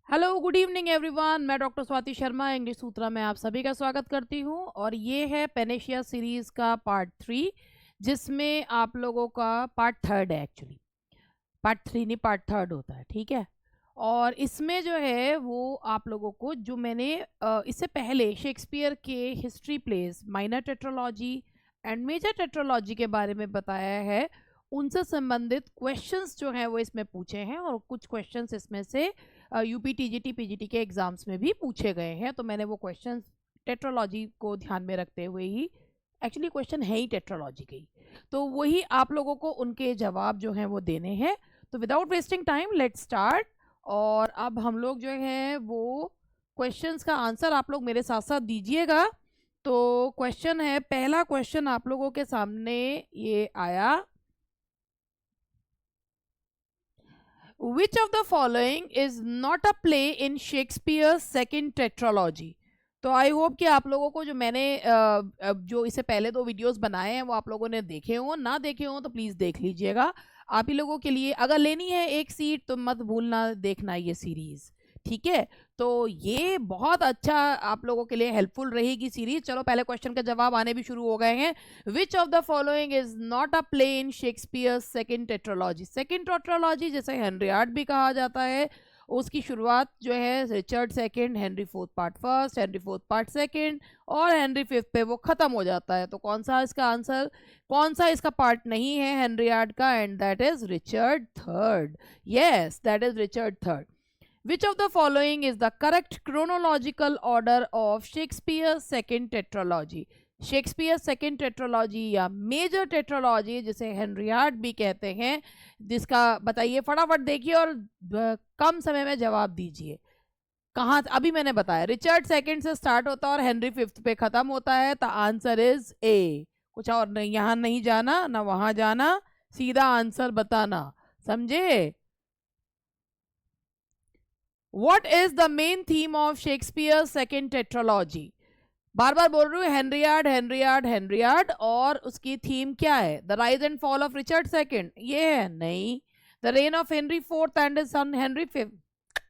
Hello good evening everyone. मैं doctor Swati Sharma English सूत्रा में आप सभी का स्वागत करती हूँ और ये है पेनेशिया सीरीज का पार्ट 3, जिसमें आप लोगों का पार्ट 3 है। एक्चुअली पार्ट 3 नहीं, पार्ट 3 होता है, ठीक है। और इसमें जो है वो आप लोगों को जो मैंने इससे पहले शेक्सपियर के history plays, minor tetralogy and major tetralogy के बारे में बताया है, उनसे संबंधित क्वेश्चंस जो हैं वो इसमें पूछे हैं और कुछ क्वेश्चंस इसमें से यूपी टीजीटी पीजीटी के एग्जाम्स में भी पूछे गए हैं। तो मैंने वो क्वेश्चंस टेट्रोलॉजी को ध्यान में रखते हुए ही, एक्चुअली क्वेश्चन है ही टेट्रोलॉजी के ही, तो वही आप लोगों को उनके जवाब जो हैं वो देने हैं। तो without wasting time let's start. और अब हम लोग जो है वो क्वेश्चंस का आंसर आप लोग मेरे साथ साथ दीजिएगा। तो क्वेश्चन है, पहला क्वेश्चन आप लोगों के सामने ये आया, विच of the following is not a play in Shakespeare second tetralogy. तो आई होप कि आप लोगों को जो मैंने जो इससे पहले 2 वीडियोस बनाए हैं वो आप लोगों ने देखे हों, ना देखे हों तो प्लीज़ देख लीजिएगा। आप ही लोगों के लिए अगर लेनी है एक सीट तो मत भूलना देखना ये सीरीज़, ठीक है। तो ये बहुत अच्छा आप लोगों के लिए हेल्पफुल रहेगी सीरीज। चलो पहले क्वेश्चन का जवाब आने भी शुरू हो गए हैं। Which of the following is not a play in Shakespeare second tetralogy. Second tetralogy जिसे हेनरियाड भी कहा जाता है, उसकी शुरुआत जो है Richard second, Henry fourth part first, Henry fourth part second और हेनरी फिफ्थ पे वो खत्म हो जाता है। तो कौन सा इसका आंसर, कौन सा इसका पार्ट नहीं है हेनरियाड का? And that is Richard third. Yes, that is Richard third. Which of the following is the correct chronological order of Shakespeare's second tetralogy? Shakespeare second tetralogy या मेजर टेट्रोलॉजी जिसे हेनरियाड भी कहते हैं, जिसका बताइए, फटाफट देखिए और कम समय में जवाब दीजिए। कहाँ, अभी मैंने बताया रिचर्ड सेकेंड से स्टार्ट होता है और हेनरी फिफ्थ पे खत्म होता है। तो आंसर इज ए। कुछ और नहीं, यहाँ नहीं जाना ना वहां जाना, सीधा आंसर बताना, समझे? What is the main theme of Shakespeare's second tetralogy? बार बार बोल रही हूँ हेनरियाड हेनरियाड हेनरियाड, और उसकी थीम क्या है? The rise and fall of Richard second, ये है? नहीं। The rain of Henry fourth and his son Henry fifth.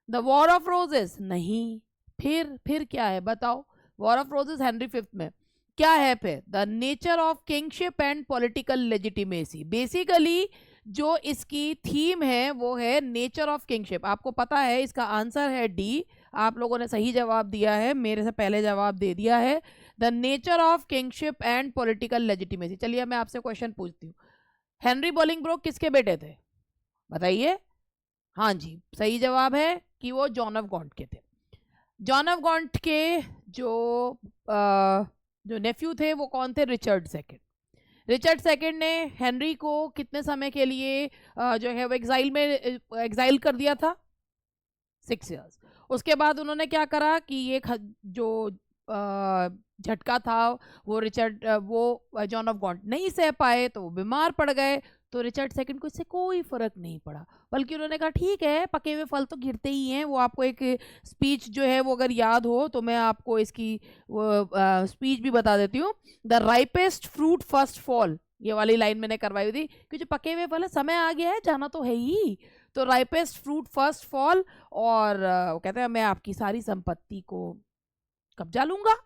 The war of roses, नहीं। फिर क्या है बताओ? War of roses Henry fifth में क्या है? फिर the nature of kingship and political legitimacy. Basically जो इसकी थीम है वो है नेचर ऑफ किंगशिप। आपको पता है इसका आंसर है डी। आप लोगों ने सही जवाब दिया है, मेरे से पहले जवाब दे दिया है, the nature of kingship and political legitimacy. चलिए मैं आपसे क्वेश्चन पूछती हूँ, हेनरी बोलिंगब्रोक किसके बेटे थे? बताइए। हाँ जी, सही जवाब है कि वो जॉन ऑफ गॉन्ट के थे। जॉन ऑफ गॉन्ट के जो नेफ्यू थे वो कौन थे? Richard second. रिचर्ड सेकंड ने हेनरी को कितने समय के लिए जो है वो एग्जाइल कर दिया था? 6 इयर्स। उसके बाद उन्होंने क्या करा कि ये जो झटका था वो वो जॉन ऑफ गॉन्ट नहीं सह पाए, तो वो बीमार पड़ गए। तो रिचर्ड सेकंड को इससे कोई फर्क नहीं पड़ा, बल्कि उन्होंने कहा ठीक है, पके हुए फल तो गिरते ही हैं। वो आपको एक स्पीच जो है वो अगर याद हो तो मैं आपको इसकी स्पीच भी बता देती हूँ। The ripest fruit first fall, ये वाली लाइन मैंने करवाई थी कि जो पके हुए फल है, समय आ गया है, जाना तो है ही। तो राइपेस्ट फ्रूट फर्स्ट फॉल, और वो कहते हैं मैं आपकी सारी संपत्ति को कब्जा लूंगा।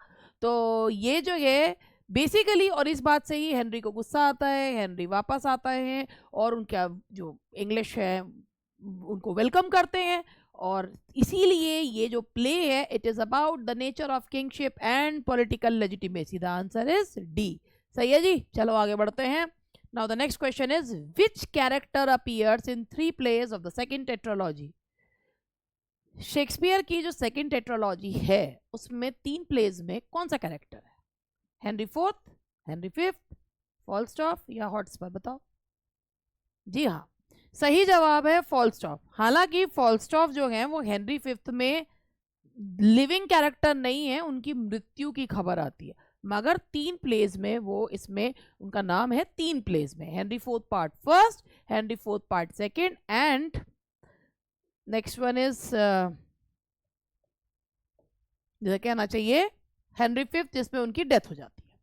तो ये जो है बेसिकली, और इस बात से ही हेनरी को गुस्सा आता है, हेनरी वापस आता है और उनका जो इंग्लिश है उनको वेलकम करते हैं। और इसीलिए ये जो प्ले है, it is about the nature of kingship and political legitimacy. The answer is D. सही है जी, चलो आगे बढ़ते हैं। Now the next question is, which character appears in 3 plays of the second tetralogy. Shakespeare की जो सेकेंड टेट्रोलॉजी है उसमें 3 प्लेज में कौन सा कैरेक्टर है? हेनरी फोर्थ, हेनरी फिफ्थ, फॉलस्टॉफ या हॉटस्पर? बताओ। जी हाँ, सही जवाब है फॉलस्टॉफ। हालांकि फॉलस्टॉफ जो है वो हेनरी फिफ्थ में लिविंग कैरेक्टर नहीं है, उनकी मृत्यु की खबर आती है, मगर 3 प्लेज में वो इसमें उनका नाम है। 3 प्लेज में Henry fourth part first, Henry fourth part second and next one is जैसे कहना चाहिए हेनरी फिफ्थ, जिसमें उनकी डेथ हो जाती है।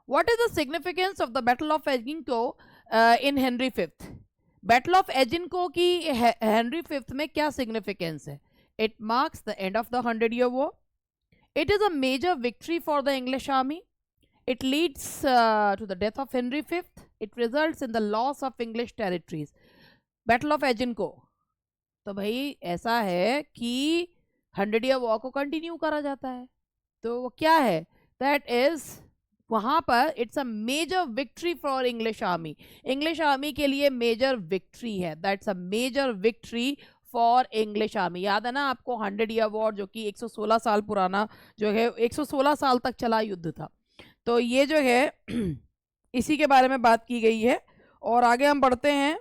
What is the significance of the battle of Agincourt in Henry fifth? Battle of Agincourt की हेनरी फिफ्थ में क्या सिग्निफिकेंस है? It marks the end of the 100 Year War. It is a major victory for the English army. It leads to the death of Henry V. It results in the loss of English territories. Battle of Agincourt, तो भाई ऐसा है कि 100 Year War को continue करा जाता है। तो वो क्या है? दैट इज वहां पर it's a major victory for English army. English army के लिए मेजर विक्ट्री है, that's a major victory for English army. याद है ना आपको 100 Year War, जो कि 116 साल पुराना जो है, 116 साल तक चला युद्ध था। तो ये जो है इसी के बारे में बात की गई है। और आगे हम बढ़ते हैं।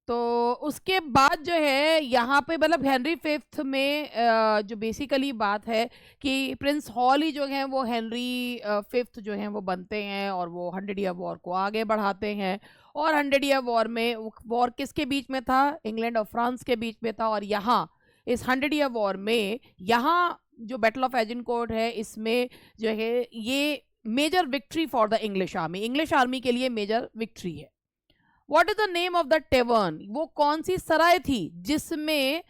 तो उसके बाद जो है यहाँ पे मतलब हेनरी फिफ्थ में जो बेसिकली बात है कि प्रिंस हॉल ही जो है वो हेनरी फिफ्थ जो है वो बनते हैं और वो 100 Year War को आगे बढ़ाते हैं। और 100 Year War में वॉर किसके बीच में था? इंग्लैंड और फ्रांस के बीच में था। और यहाँ इस 100 Year War में यहाँ जो बैटल ऑफ एजिनकोट है, इसमें जो है ये major victory for the English army, English army के लिए मेजर विक्ट्री है। What is the name of the tavern? वो कौन सी सराय थी जिसमें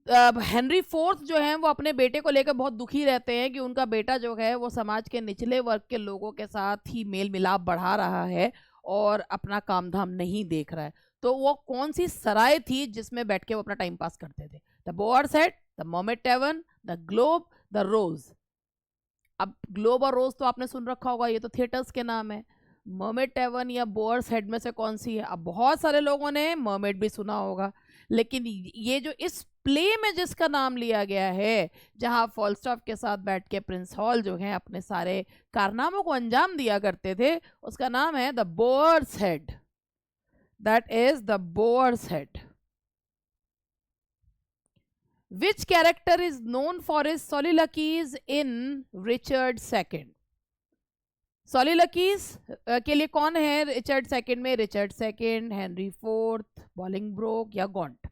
हेनरी फोर्थ जो है वो अपने बेटे को लेकर बहुत दुखी रहते हैं कि उनका बेटा जो है वो समाज के निचले वर्ग के लोगों के साथ ही मेल मिलाप बढ़ा रहा है और अपना काम धाम नहीं देख रहा है। तो वो कौन सी सराय थी जिसमें बैठ के वो अपना टाइम पास करते थे? The Boar's Head, the Mermaid Tavern, the Globe, the Rose. अब ग्लोब और रोज तो आपने सुन रखा होगा, ये तो थिएटर्स के नाम है। मर्मेड टैवर्न या बोअर्स हेड में से कौन सी है? अब बहुत सारे लोगों ने मर्मेड भी सुना होगा, लेकिन ये जो इस प्ले में जिसका नाम लिया गया है, जहां फॉलस्टॉफ के साथ बैठ के प्रिंस हॉल जो है अपने सारे कारनामों को अंजाम दिया करते थे, उसका नाम है the Boar's head. That is the Boar's head. Which character is known for his soliloquies in Richard II? soliloquies के लिए कौन है रिचर्ड सेकंड में? रिचर्ड सेकंड, हेनरी फोर्थ, बॉलिंगब्रोक या गॉन्ट।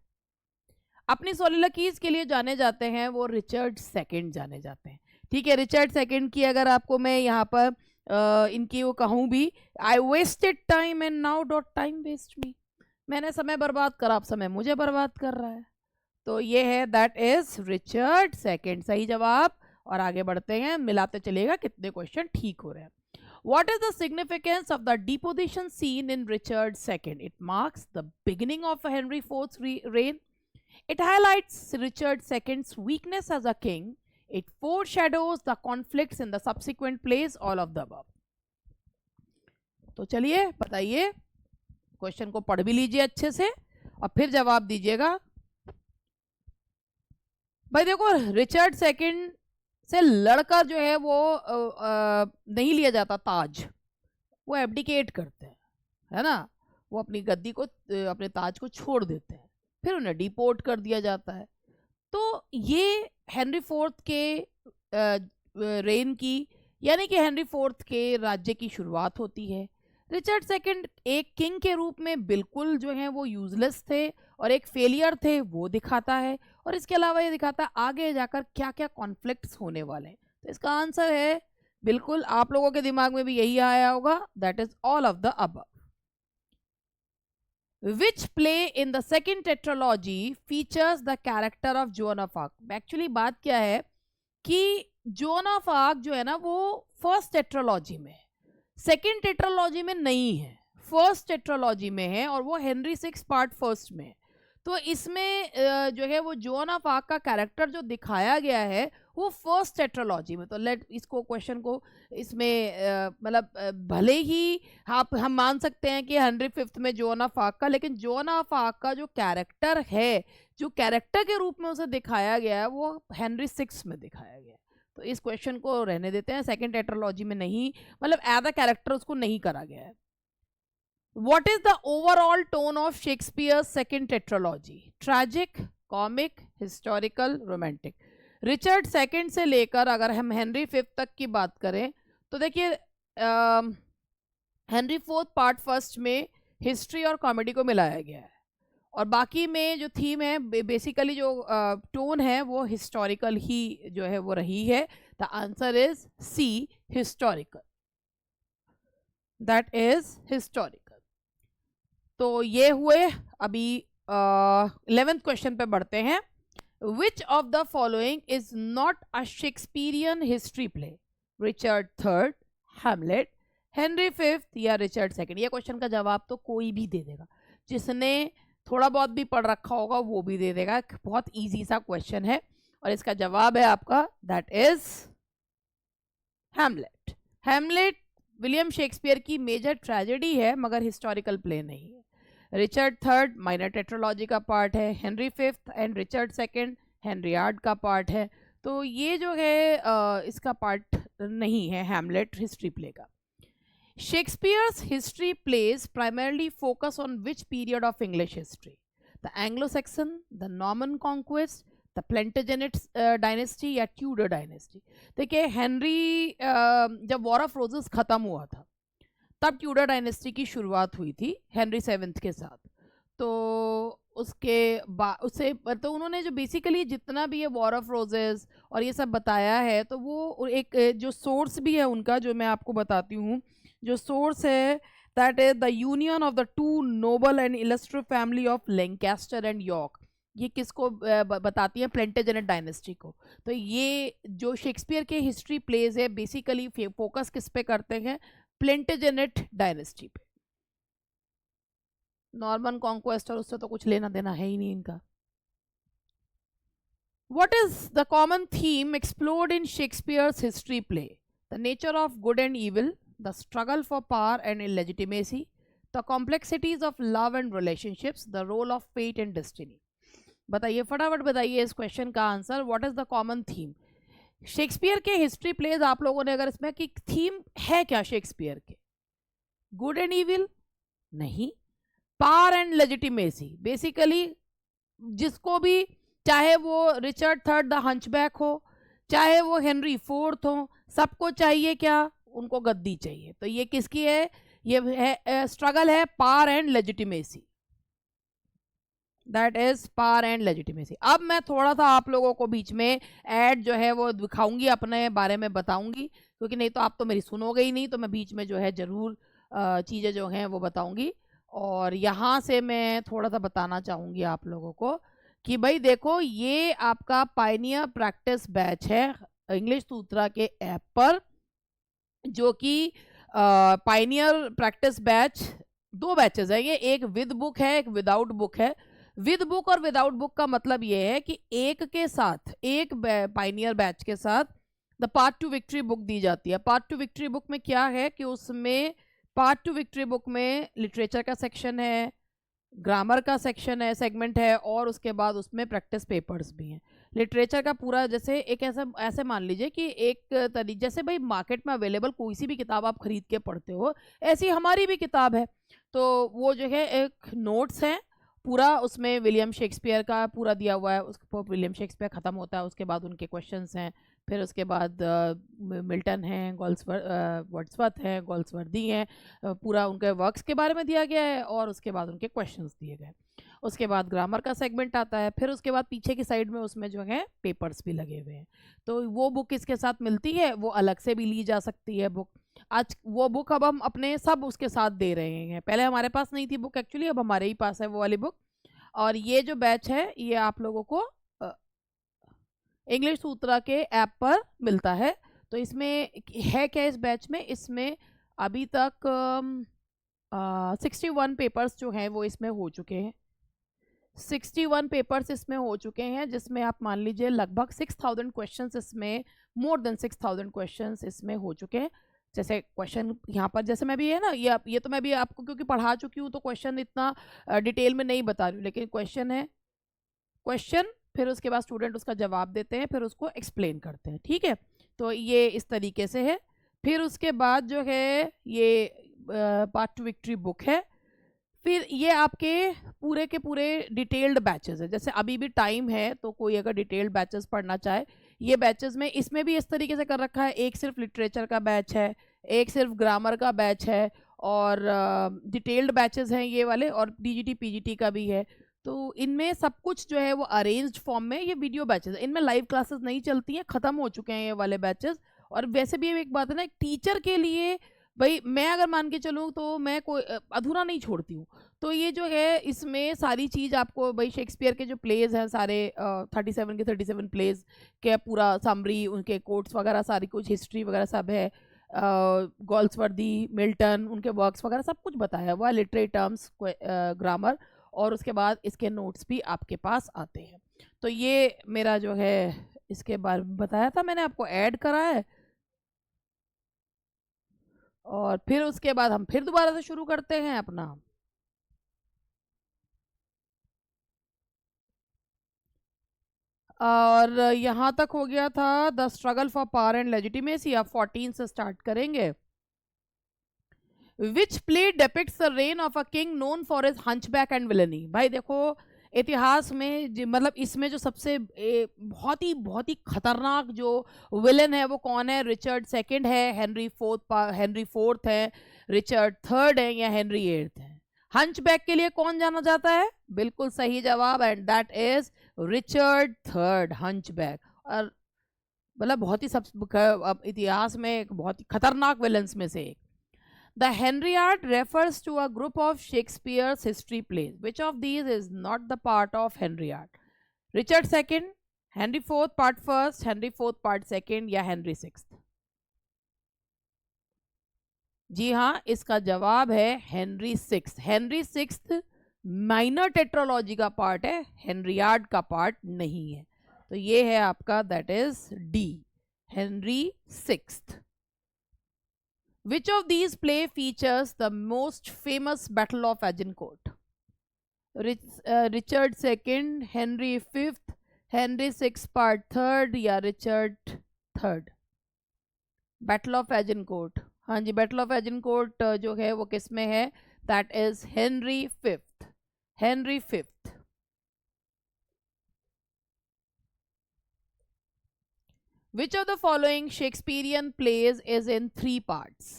अपनी soliloquies के लिए जाने जाते हैं वो रिचर्ड सेकंड जाने जाते हैं। ठीक है, रिचर्ड सेकंड की अगर आपको मैं यहाँ पर इनकी वो कहूँ भी, I wasted time and now don't time waste me. मैंने समय बर्बाद करा, आप समय मुझे बर्बाद कर रहा है। तो ये है, दैट इज रिचर्ड सेकंड, सही जवाब। और आगे बढ़ते हैं, मिलाते चलेगा कितने क्वेश्चन ठीक हो रहे हैं। What is the significance of the deposition scene in Richard II? It marks the beginning of Henry IV's reign. It highlights Richard II's weakness as a king. It foreshadows the conflicts in the subsequent plays, all of the above. तो चलिए बताइए, question को पढ़ भी लीजिए अच्छे से और फिर जवाब दीजिएगा। भाई देखो, रिचर्ड सेकंड से लड़कर जो है वो नहीं लिया जाता ताज, वो एब्डिकेट करते हैं, है ना। वो अपनी गद्दी को, अपने ताज को छोड़ देते हैं, फिर उन्हें डिपोर्ट कर दिया जाता है। तो ये हेनरी फोर्थ के रेन की, यानी कि हेनरी फोर्थ के राज्य की शुरुआत होती है। रिचर्ड सेकंड एक किंग के रूप में बिल्कुल जो है वो यूजलेस थे और एक फेलियर थे, वो दिखाता है। और इसके अलावा ये दिखाता है आगे जाकर क्या क्या कॉन्फ्लिक्ट्स होने वाले हैं। तो इसका आंसर है, बिल्कुल आप लोगों के दिमाग में भी यही आया होगा, that is all of the above. Which play in the second tetralogy features the character of zone of arc? Actually बात क्या है कि जोन ऑफ आर्क जो है ना वो फर्स्ट टेट्रोलॉजी में है, सेकेंड टेट्रोलॉजी में नहीं है, फर्स्ट टेट्रोलॉजी में है, और वो हेनरी सिक्स पार्ट फर्स्ट में है। तो इसमें जो है वो जोन ऑफ आर्क का कैरेक्टर जो दिखाया गया है वो फर्स्ट टेट्रोलॉजी में। तो लेट इसको क्वेश्चन को इसमें मतलब भले ही हम मान सकते हैं कि हेनरी फिफ्थ में जोन ऑफ आर्क का, लेकिन जोन ऑफ आर्क का जो कैरेक्टर है, जो कैरेक्टर के रूप में उसे दिखाया गया है, वो हेनरी सिक्स में दिखाया गया है। तो इस क्वेश्चन को रहने देते हैं, सेकेंड टेट्रोलॉजी में नहीं, मतलब एज अ कैरेक्टर उसको नहीं करा गया है। What is the overall tone of Shakespeare's second tetralogy? Tragic, comic, historical, romantic. Richard second से लेकर अगर हम हेनरी फिफ्थ तक की बात करें तो देखिए, हेनरी फोर्थ पार्ट फर्स्ट में हिस्ट्री और कॉमेडी को मिलाया गया है, और बाकी में जो थीम है बेसिकली जो टोन है वो हिस्टोरिकल ही जो है वो रही है. The answer is C, historical. That is historical. तो ये हुए. अभी 11th क्वेश्चन पे बढ़ते हैं. Which of the following is not a Shakespearean history play? Richard third, Hamlet, Henry fifth या रिचर्ड सेकंड? ये क्वेश्चन का जवाब तो कोई भी दे देगा. जिसने थोड़ा बहुत भी पढ़ रखा होगा वो भी दे देगा. बहुत इजी सा क्वेश्चन है और इसका जवाब है आपका that is Hamlet. Hamlet William Shakespeare की मेजर ट्रेजेडी है मगर हिस्टोरिकल प्ले नहीं है. रिचर्ड थर्ड माइनर टेट्रोलॉजी का पार्ट है. Henry fifth and Richard second Henriad का पार्ट है. तो ये जो है इसका पार्ट नहीं है हैमलेट हिस्ट्री प्ले का. Shakespeare's history plays primarily focus on which period of English history? The Anglo-Saxon, the Norman Conquest, the Plantagenet dynasty या Tudor dynasty? देखिए हेनरी जब वॉर ऑफ रोजेस खत्म हुआ था तब ट्यूडर डायनेस्टी की शुरुआत हुई थी हेनरी सेवेंथ के साथ. तो उसके उससे तो उन्होंने जो बेसिकली जितना भी ये वॉर ऑफ रोजेस और ये सब बताया है तो वो एक जो सोर्स भी है उनका जो मैं आपको बताती हूँ. जो सोर्स है that is the union of the two noble and illustrative family of Lancaster and York. ये किसको बताती है? प्लेंटेजेनेट डायनेस्टी को. तो ये जो शेक्सपियर के हिस्ट्री प्लेज है बेसिकली फोकस किस पे करते हैं? प्लेंटेजेनेट डायनेस्टी पे. नॉर्मन कॉन्क्वेस्ट और उससे तो कुछ लेना देना है ही नहीं इनका. What is the common theme explored in Shakespeare's history play? The nature of good and evil, the struggle for power and illegitimacy, the complexities of love and relationships, the role of fate and destiny. बताइए फटाफट बताइए इस question का answer. What is the common theme? Shakespeare के history pledge आप लोगों ने अगर इसमें कि थीम है क्या शेक्सपियर के? गुड एंड इविल नहीं. पावर एंड लेजिटिमेसी बेसिकली जिसको भी चाहे वो रिचर्ड थर्ड द हंचबैक हो चाहे वो हेनरी फोर्थ हो सबको चाहिए क्या? उनको गद्दी चाहिए. तो ये किसकी है? ये है स्ट्रगल है power and legitimacy. That is power and legitimacy. अब मैं थोड़ा सा आप लोगों को बीच में ऐड जो है वो दिखाऊंगी अपने बारे में बताऊंगी क्योंकि नहीं तो आप तो मेरी सुनोगे ही नहीं. तो मैं बीच में जो है जरूर चीज़ें जो हैं वो बताऊंगी. और यहाँ से मैं थोड़ा सा बताना चाहूँगी आप लोगों को कि भाई देखो ये आपका पायनियर प्रैक्टिस बैच है इंग्लिश सूत्रा के ऐप पर जो कि पायनियर प्रैक्टिस बैच 2 बैचेस है. ये एक विद बुक है एक विदाउट बुक है. विद बुक और विदाउट बुक का मतलब ये है कि एक के साथ एक पायनियर बैच के साथ the part to victory book दी जाती है. पार्ट टू विक्ट्री बुक में क्या है कि उसमें पार्ट टू विक्ट्री बुक में लिटरेचर का सेक्शन है, ग्रामर का सेक्शन है सेगमेंट है और उसके बाद उसमें प्रैक्टिस पेपर्स भी हैं. लिटरेचर का पूरा जैसे एक ऐसे मान लीजिए कि एक तरीके जैसे भाई मार्केट में अवेलेबल कोई सी भी किताब आप खरीद के पढ़ते हो ऐसी हमारी भी किताब है. तो वो जो है एक नोट्स हैं पूरा उसमें विलियम शेक्सपियर का पूरा दिया हुआ है. उसके विलियम शेक्सपियर ख़त्म होता है उसके बाद उनके क्वेश्चंस हैं. फिर उसके बाद मिल्टन हैं, वर्ड्सवर्थ हैं, गोल्सवर्दी हैं. पूरा उनके वर्क्स के बारे में दिया गया है और उसके बाद उनके क्वेश्चंस दिए गए. उसके बाद ग्रामर का सेगमेंट आता है. फिर उसके बाद पीछे की साइड में उसमें जो है पेपर्स भी लगे हुए हैं. तो वो बुक इसके साथ मिलती है वो अलग से भी ली जा सकती है बुक. आज वो बुक अब हम अपने सब उसके साथ दे रहे हैं. पहले हमारे पास नहीं थी बुक एक्चुअली अब हमारे ही पास है वो वाली बुक. और ये जो बैच है ये आप लोगों को इंग्लिश सूत्रा के ऐप पर मिलता है. तो इसमें है क्या इस बैच में? इसमें अभी तक 61 पेपर्स जो हैं वो इसमें हो चुके हैं. 61 पेपर्स इसमें हो चुके हैं जिसमें आप मान लीजिए लगभग 6000 क्वेश्चंस इसमें मोर देन 6000 क्वेश्चंस इसमें हो चुके हैं. जैसे क्वेश्चन यहाँ पर जैसे मैं भी है ना ये तो मैं भी आपको क्योंकि पढ़ा चुकी हूँ तो क्वेश्चन इतना डिटेल में नहीं बता रही हूँ लेकिन क्वेश्चन है क्वेश्चन फिर उसके बाद स्टूडेंट उसका जवाब देते हैं फिर उसको एक्सप्लेन करते हैं. ठीक है. तो ये इस तरीके से है. फिर उसके बाद जो है ये पार्ट टू विक्ट्री बुक है. फिर ये आपके पूरे के पूरे डिटेल्ड बैचेस है. जैसे अभी भी टाइम है तो कोई अगर डिटेल्ड बैचेस पढ़ना चाहे ये बैचेस में इसमें भी इस तरीके से कर रखा है. एक सिर्फ लिटरेचर का बैच है एक सिर्फ ग्रामर का बैच है और डिटेल्ड बैचेस हैं ये वाले और डीजीटी पीजीटी का भी है. तो इनमें सब कुछ जो है वो अरेंज्ड फॉर्म में, ये वीडियो बैचेस, इनमें लाइव क्लासेस नहीं चलती हैं, ख़त्म हो चुके हैं ये वाले बैचेस। और वैसे भी एक बात है ना, एक टीचर के लिए भाई मैं अगर मान के चलूँ तो मैं कोई अधूरा नहीं छोड़ती हूँ। तो ये जो है इसमें सारी चीज़ आपको भाई शेक्सपियर के जो प्लेज हैं सारे 37 के 37 प्लेज के पूरा समरी, उनके कोट्स वगैरह सारी कुछ हिस्ट्री वगैरह सब है। गोल्सवर्दी, मिल्टन, उनके वर्क्स वगैरह सब कुछ बताया हुआ है, लिटरेरी टर्म्स, ग्रामर, और उसके बाद इसके नोट्स भी आपके पास आते हैं। तो ये मेरा जो है इसके बारे में बताया था, मैंने आपको ऐड करा है। और फिर उसके बाद हम फिर दोबारा से शुरू करते हैं अपना। और यहाँ तक हो गया था the struggle for power and legitimacy. आप 14 से स्टार्ट करेंगे। Which play depicts the rain of a king known for his hunchback and villainy. भाई देखो इतिहास में मतलब इसमें जो सबसे बहुत ही खतरनाक जो विलन है वो कौन है? रिचर्ड सेकंड है, हेनरी फोर्थ है, रिचर्ड थर्ड है, या हेनरी एट्थ है। हंचबैक के लिए कौन जाना जाता है? बिल्कुल सही जवाब, and that is Richard third, hunchback. और मतलब बहुत ही सब इतिहास में एक बहुत ही खतरनाक विलन्स में से एक। The Henriade refers to a group of Shakespeare's history plays. Which of these is not the part of Henriade? Richard II, Henry IV part first, Henry IV part second, या Henry VI? जी हाँ, इसका जवाब है Henry six. Henry six minor tetralogy का part है, हेनरियाड का part नहीं है। तो ये है आपका, that is D, Henry sixth. Which of these play features the most famous Battle of Agincourt? Richard II, Henry V, Henry VI part third, या Richard थर्ड? बैटल ऑफ एजिनकोर्ट, हाँ जी, बैटल ऑफ एजिनकोर्ट जो है वो किस में है? That is Henry fifth, Henry fifth. Which of the following Shakespearean plays is in 3 parts?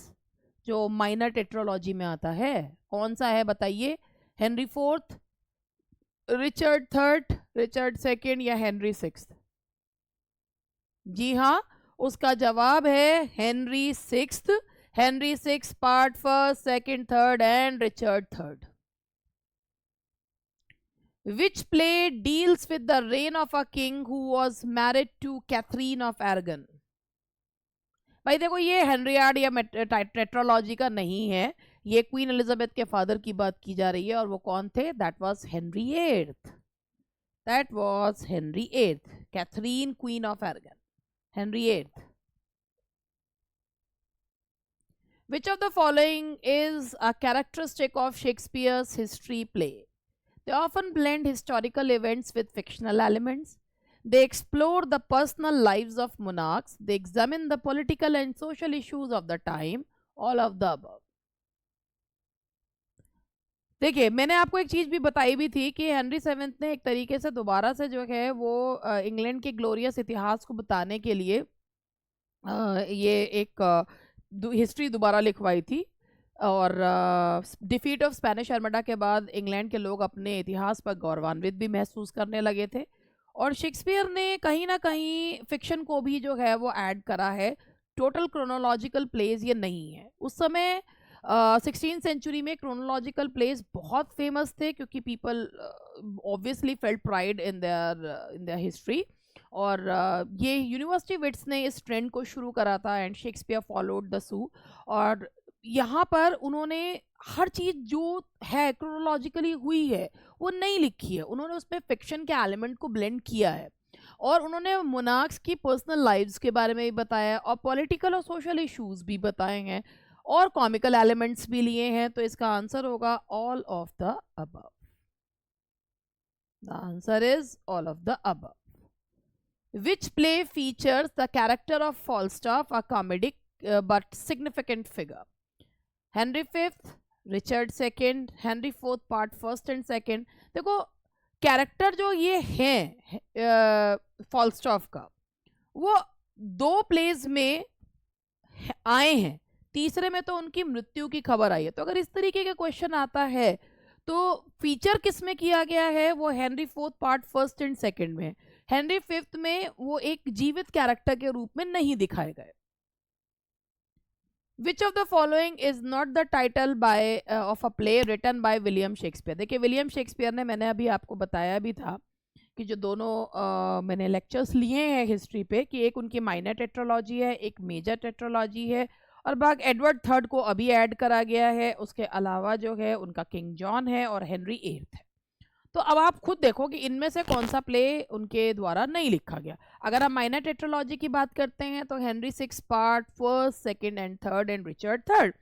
जो minor tetralogy में आता है कौन सा है बताइए? Henry fourth, Richard third, Richard second, या हेनरी सिक्स्थ? जी हाँ, उसका जवाब है Henry sixth. Henry six part first, second, third and Richard third. Which play deals with the reign of a king who was married to Catherine of Aragon? भाई देखो ये हेनरियाड या tetralogy का नहीं है, ये क्वीन एलिजाबेथ के फादर की बात की जा रही है, और वो कौन थे? That was Henry eighth, that was Henry eighth, Catherine queen of Aragon, Henry eighth. Which of the following is a characteristic of Shakespeare's history play? They often blend historical events with fictional elements. They explore the personal lives of monarchs. They examine the political and social issues of the time. All of the above. देखिए मैंने आपको एक चीज़ भी बताई भी थी कि Henry seventh ने एक तरीके से दोबारा से जो है वो इंग्लैंड के ग्लोरियस इतिहास को बताने के लिए ये एक हिस्ट्री दोबारा लिखवाई थी। और डिफीट ऑफ स्पेनिश आर्मडा के बाद इंग्लैंड के लोग अपने इतिहास पर गौरवान्वित भी महसूस करने लगे थे, और शेक्सपियर ने कहीं ना कहीं फिक्शन को भी जो है वो ऐड करा है। टोटल क्रोनोलॉजिकल प्लेज ये नहीं है। उस समय 16th सेंचुरी में क्रोनोलॉजिकल प्लेज बहुत फेमस थे क्योंकि people obviously felt pride in their history, और ये यूनिवर्सिटी विट्स ने इस ट्रेंड को शुरू करा था, एंड शेक्सपियर फॉलोड द सू। और यहाँ पर उन्होंने हर चीज़ जो है क्रोनोलॉजिकली हुई है वो नहीं लिखी है, उन्होंने उसमें फिक्शन के एलिमेंट को ब्लेंड किया है, और उन्होंने मोनार्क्स की पर्सनल लाइव्स के बारे में भी बताया, और पॉलिटिकल और सोशल इश्यूज भी बताए हैं, और कॉमिकल एलिमेंट्स भी लिए हैं। तो इसका आंसर होगा all of the above. The answer is all of the above. Which play features the character of Falstaff, a comedic but significant figure? Henry V, Richard II, Henry IV part first and second। देखो character जो ये हैं फॉल्स्टॉफ का, वो 2 pledge में आए हैं, तीसरे में तो उनकी मृत्यु की खबर आई है। तो अगर इस तरीके का क्वेश्चन आता है तो फीचर किस में किया गया है, वो Henry fourth part first and second में। हेनरी फिफ्थ में वो एक जीवित कैरेक्टर के रूप में नहीं दिखाए गए। Which of the following is not the title by of a play written by William Shakespeare. देखिए विलियम शेक्सपियर ने, मैंने अभी आपको बताया भी था कि जो दोनों मैंने लेक्चर्स लिए हैं हिस्ट्री पे, कि एक उनकी माइनर टेट्रोलॉजी है, एक मेजर टेट्रोलॉजी है, और बाग एडवर्ड थर्ड को अभी ऐड करा गया है। उसके अलावा जो है उनका किंग जॉन है और हेनरी एट्थ है। तो अब आप खुद देखो कि इनमें से कौन सा प्ले उनके द्वारा नहीं लिखा गया। अगर हम माइनर टेट्रोलॉजी की बात करते हैं तो Henry six part first second and third and Richard third.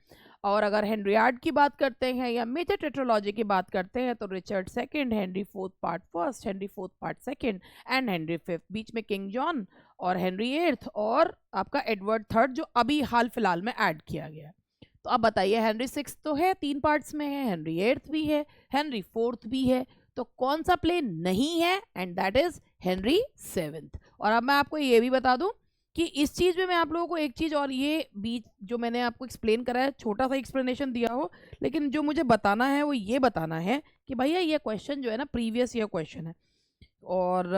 और अगर हेनरियाड की बात करते हैं या मेजर टेट्रोलॉजी की बात करते हैं तो Richard second, Henry fourth part first, Henry fourth part second and Henry fifth. बीच में किंग जॉन और हेनरी एट्थ और आपका एडवर्ड थर्ड जो अभी हाल फिलहाल में ऐड किया गया। तो अब बताइए, हेनरी सिक्स तो है, 3 पार्ट्स में है, हेनरी एट्थ भी है, हेनरी फोर्थ भी है, तो कौन सा प्ले नहीं है, and that is Henry seventh. और अब मैं आपको ये भी बता दूं कि इस चीज में मैं आप लोगों को एक चीज और, ये बीच जो मैंने आपको एक्सप्लेन करा है, छोटा सा एक्सप्लेनेशन दिया हो, लेकिन जो मुझे बताना है वो ये बताना है कि भैया ये क्वेश्चन जो है ना प्रीवियस ईयर क्वेश्चन है, और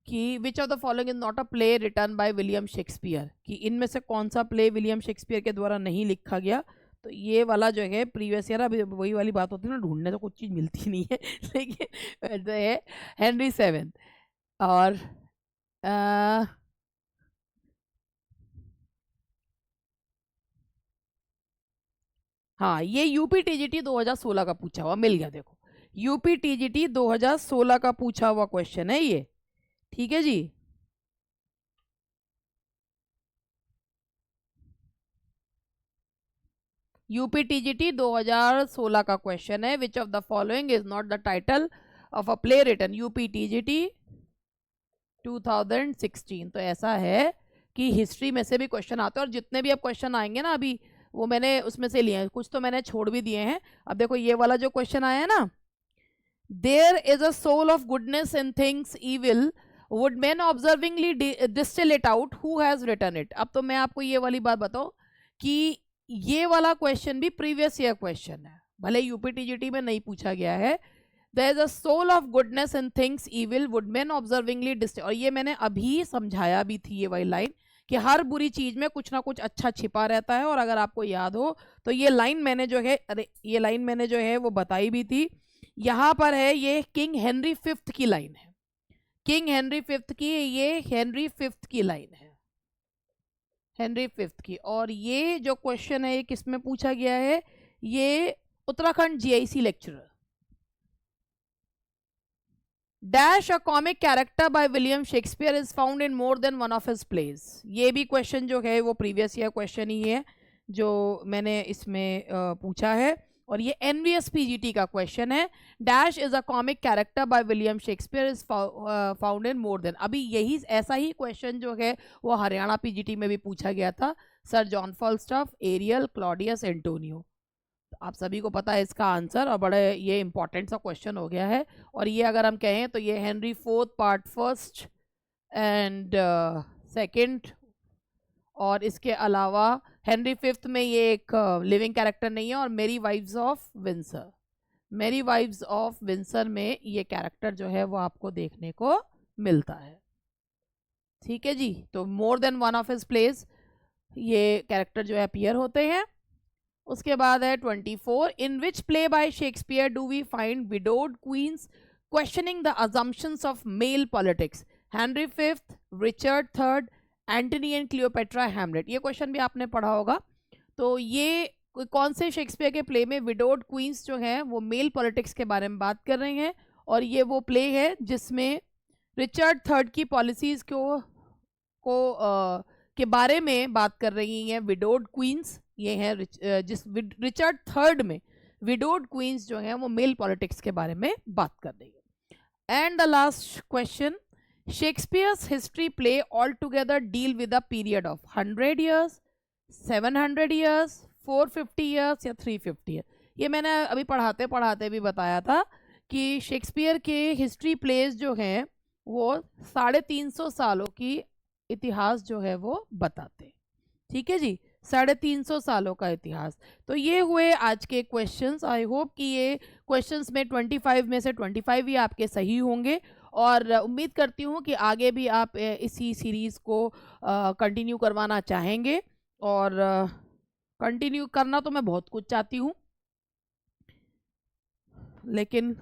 कि which of the following is not a play written by William Shakespeare, कि इनमें से कौन सा प्ले विलियम शेक्सपियर के द्वारा नहीं लिखा गया। तो ये वाला जो है प्रीवियस ईयर, अभी वही वाली बात होती है ना, ढूंढने तो कुछ चीज़ मिलती नहीं है लेकिन जो है हेनरी सेवन। और हाँ, ये यूपी टीजीटी 2016 का पूछा हुआ मिल गया। देखो यूपी टीजीटी 2016 का पूछा हुआ क्वेश्चन है ये, ठीक है जी। यूपी टीजीटी 2016 का क्वेश्चन है, which of the following is not the title of a play written UP TGT 2016। तो ऐसा है कि हिस्ट्री में से भी क्वेश्चन आते हैं, और जितने भी अब क्वेश्चन आएंगे ना अभी, वो मैंने उसमें से लिए हैं, कुछ तो मैंने छोड़ भी दिए हैं। अब देखो ये वाला जो क्वेश्चन आया है ना, there is a soul of goodness in things evil, would man observingly distil it out, who has written it. अब तो मैं आपको ये वाली बात बताऊं कि ये वाला क्वेश्चन भी प्रीवियस ईयर क्वेश्चन है, भले यूपी टीजीटी में नहीं पूछा गया है। There is a soul of goodness in things evil, would men observingly distinguish। और ये मैंने अभी समझाया भी थी ये वाली लाइन, कि हर बुरी चीज में कुछ ना कुछ अच्छा छिपा रहता है। और अगर आपको याद हो तो ये लाइन मैंने जो है, अरे ये लाइन मैंने जो है वो बताई भी थी। यहाँ पर है, ये किंग हेनरी फिफ्थ की लाइन है, किंग हेनरी फिफ्थ की, ये हेनरी फिफ्थ की लाइन है, हेनरी फिफ्थ की। और ये जो क्वेश्चन है ये किस में पूछा गया है, ये Uttarakhand GIC lecturer. Dash a comic character by William Shakespeare is found in more than one of his plays. ये भी क्वेश्चन जो है वो प्रीवियस ईयर क्वेश्चन ही है जो मैंने इसमें पूछा है, और ये एनवीएस पीजीटी का क्वेश्चन है। Dash is a comic character by William Shakespeare is found in more then. अभी यही ऐसा ही क्वेश्चन जो है वो हरियाणा पीजीटी में भी पूछा गया था, Sir John Falstaff, Ariel, Claudius, Antonio. आप सभी को पता है इसका आंसर, और बड़े ये इंपॉर्टेंट सा क्वेश्चन हो गया है। और ये अगर हम कहें तो ये Henry fourth part first and second, और इसके अलावा हेनरी फिफ्थ में ये एक लिविंग कैरेक्टर नहीं है। और मेरी वाइव्स ऑफ विंसर, मेरी वाइव्स ऑफ विंसर में ये कैरेक्टर जो है वो आपको देखने को मिलता है, ठीक है जी। तो more than one of his plays ये कैरेक्टर जो है अपीयर होते हैं। उसके बाद है 24, in which play by Shakespeare do we find widowed queens questioning the assumptions of male politics, Henry fifth, Richard third, Antony and Cleopatra, Hamlet. ये question भी आपने पढ़ा होगा। तो ये कौन से शेक्सपियर के प्ले में विडोड क्वींस जो हैं वो मेल पॉलिटिक्स के बारे में बात कर रहे हैं, और ये वो प्ले है जिसमें रिचर्ड थर्ड की पॉलिसीज के बारे में बात कर रही हैं विडोड क्वींस। ये है जिस रिचर्ड थर्ड में विडोड क्वींस जो हैं वो मेल पॉलिटिक्स के बारे में बात कर रही है। And the last question, Shakespeare's history play all together deal with a period of 100 years, 700 years, 450 years या 350 ईयर्स। ये मैंने अभी पढ़ाते पढ़ाते भी बताया था कि शेक्सपियर के हिस्ट्री प्लेज जो हैं वो 350 सालों की इतिहास जो है वो बताते, ठीक है जी। 350 सालों का इतिहास। तो ये हुए आज के क्वेश्चंस। आई होप कि ये क्वेश्चंस में 25 में से 25 ही आपके सही होंगे, और उम्मीद करती हूँ कि आगे भी आप इसी सीरीज़ को कंटिन्यू करवाना चाहेंगे। और कंटिन्यू करना तो मैं बहुत कुछ चाहती हूँ, लेकिन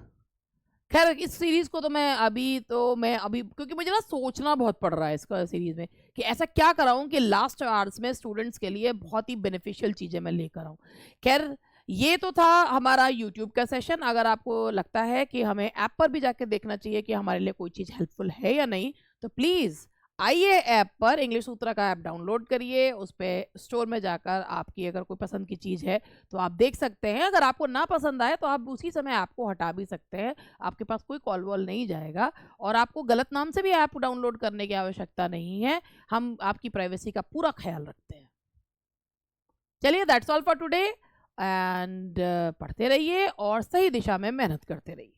खैर इस सीरीज़ को तो मैं अभी क्योंकि मुझे ना सोचना बहुत पड़ रहा है इसका सीरीज़ में कि ऐसा क्या कराऊं कि लास्ट आवर्स में स्टूडेंट्स के लिए बहुत ही बेनिफिशियल चीज़ें मैं लेकर आऊं। खैर ये तो था हमारा यूट्यूब का सेशन। अगर आपको लगता है कि हमें ऐप पर भी जाके देखना चाहिए कि हमारे लिए कोई चीज़ हेल्पफुल है या नहीं, तो प्लीज़ आइए ऐप पर, इंग्लिश सूत्रा का ऐप डाउनलोड करिए, उस पर स्टोर में जाकर आपकी अगर कोई पसंद की चीज़ है तो आप देख सकते हैं। अगर आपको ना पसंद आए तो आप उसी समय ऐप को हटा भी सकते हैं, आपके पास कोई कॉल वॉल नहीं जाएगा, और आपको गलत नाम से भी ऐप डाउनलोड करने की आवश्यकता नहीं है। हम आपकी प्राइवेसी का पूरा ख्याल रखते हैं। चलिए, that's all for today, and पढ़ते रहिए और सही दिशा में मेहनत करते रहिए।